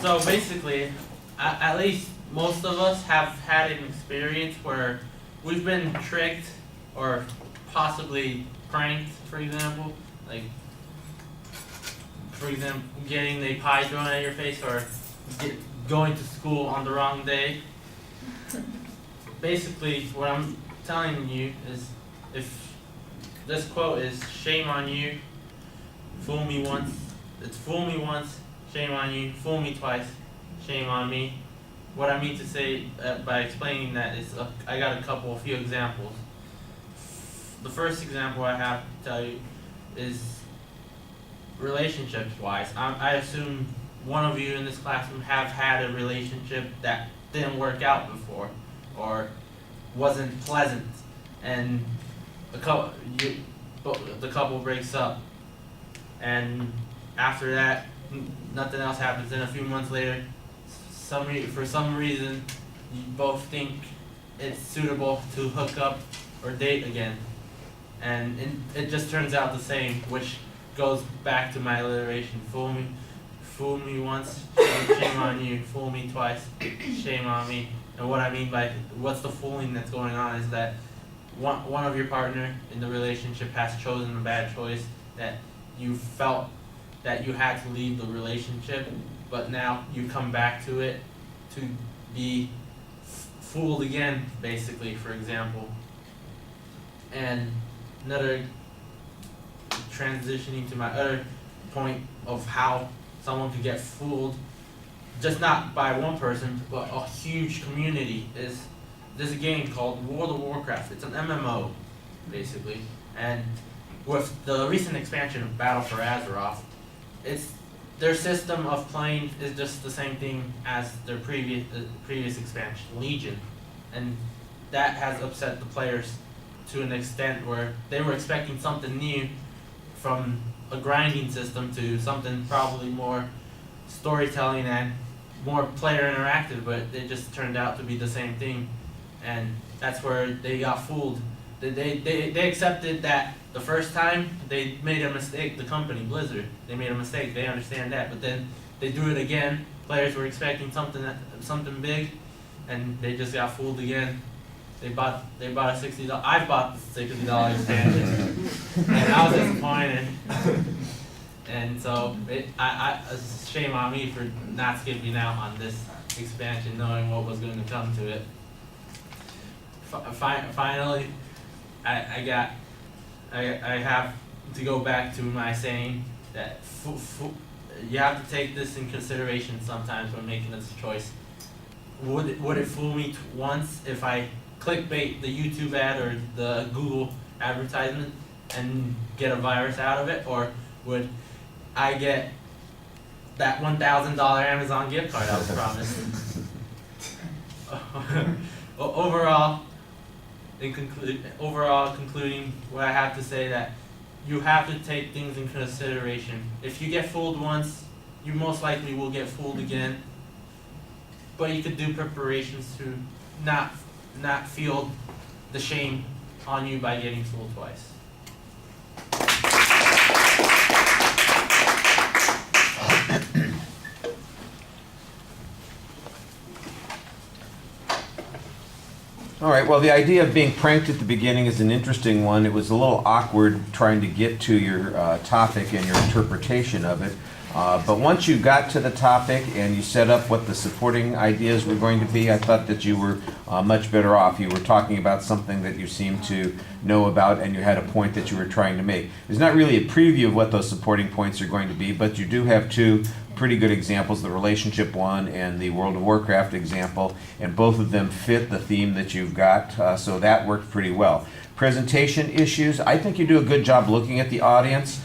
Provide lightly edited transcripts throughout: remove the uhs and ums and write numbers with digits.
So basically, at least most of us have had an experience where we've been tricked or possibly pranked, for example. Like, for example, getting the pie thrown at your face or going to school on the wrong day. Basically, what I'm telling you is, if this quote is, shame on you, fool me once, it's fool me once, shame on you, fool me twice, shame on me. What I mean to say by explaining that is, I got a few examples. The first example I have to tell you is relationships-wise. I assume one of you in this classroom have had a relationship that didn't work out before, or wasn't pleasant, and the couple breaks up, and after that, nothing else happens. Then a few months later, for some reason, you both think it's suitable to hook up or date again, and it just turns out the same, which goes back to my alliteration: fool me once, shame on you; fool me twice, shame on me. And what I mean by what's the fooling that's going on is that one of your partner in the relationship has chosen a bad choice, that you felt that you had to leave the relationship, but now you come back to it to be fooled again, basically, for example. And another, transitioning to my other point of how someone could get fooled, just not by one person, but a huge community, is there's a game called World of Warcraft. It's an MMO, basically, and with the recent expansion of Battle for Azeroth, their system of playing is just the same thing as their previous expansion, Legion, and that has upset the players to an extent where they were expecting something new, from a grinding system to something probably more storytelling and more player interactive, but it just turned out to be the same thing, and that's where they got fooled. They accepted that the first time they made a mistake. The company, Blizzard, they made a mistake. They understand that, but then they do it again. Players were expecting something big, and they just got fooled again. They bought a $60. I bought the $60 expansion, and I was disappointed. And so it's a shame on me for not skipping out on this expansion, knowing what was going to come to it. Finally, I have to go back to my saying that you have to take this in consideration sometimes when making this choice. Would it fool me once if I clickbait the YouTube ad or the Google advertisement and get a virus out of it, or would I get that $1,000 Amazon gift card I was promised? Overall, concluding, what I have to say, that you have to take things in consideration. If you get fooled once, you most likely will get fooled again. But you could do preparations to not feel the shame on you by getting fooled twice. All right, well, the idea of being pranked at the beginning is an interesting one. It was a little awkward trying to get to your topic and your interpretation of it. But once you got to the topic and you set up what the supporting ideas were going to be, I thought that you were much better off. You were talking about something that you seemed to know about, and you had a point that you were trying to make. There's not really a preview of what those supporting points are going to be, but you do have two pretty good examples, the relationship one and the World of Warcraft example, and both of them fit the theme that you've got, so that worked pretty well. Presentation issues, I think you do a good job looking at the audience.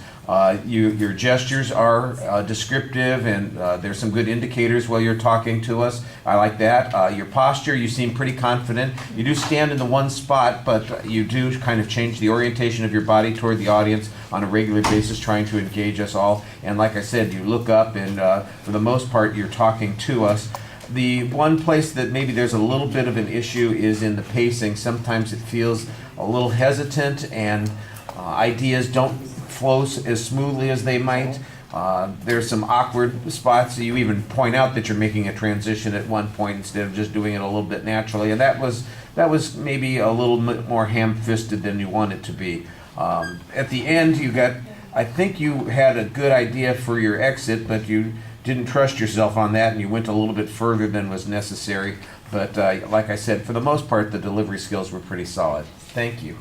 Your gestures are descriptive, and there's some good indicators while you're talking to us. I like that. Your posture, you seem pretty confident. You do stand in the one spot, but you do kind of change the orientation of your body toward the audience on a regular basis, trying to engage us all. And like I said, you look up, and for the most part, you're talking to us. The one place that maybe there's a little bit of an issue is in the pacing. Sometimes it feels a little hesitant, and ideas don't flow as smoothly as they might. There's some awkward spots. You even point out that you're making a transition at one point instead of just doing it a little bit naturally, and that was maybe a little bit more ham-fisted than you want it to be. At the end, I think you had a good idea for your exit, but you didn't trust yourself on that, and you went a little bit further than was necessary. But like I said, for the most part, the delivery skills were pretty solid. Thank you.